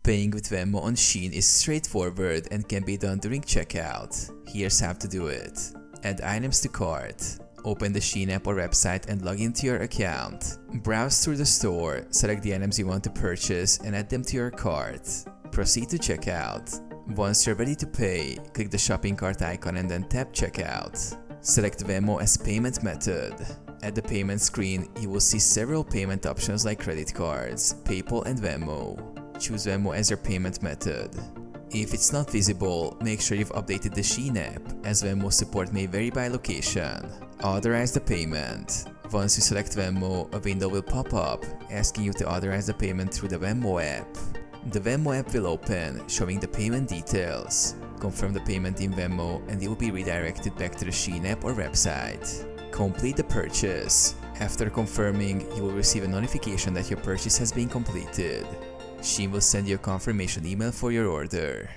Paying with Venmo on Shein is straightforward and can be done during checkout. Here's how to do it. Add items to cart. Open the Shein app or website and log into your account. Browse through the store, select the items you want to purchase and add them to your cart. Proceed to checkout. Once you're ready to pay, click the shopping cart icon and then tap checkout. Select Venmo as payment method. At the payment screen, you will see several payment options like credit cards, PayPal and Venmo. Choose Venmo as your payment method. If it's not visible, make sure you've updated the Shein app, as Venmo support may vary by location. Authorize the payment. Once you select Venmo, a window will pop up asking you to authorize the payment through the Venmo app. The Venmo app will open, showing the payment details. Confirm the payment in Venmo and you will be redirected back to the Shein app or website. Complete the purchase. After confirming, you will receive a notification that your purchase has been completed. Shein will send you a confirmation email for your order.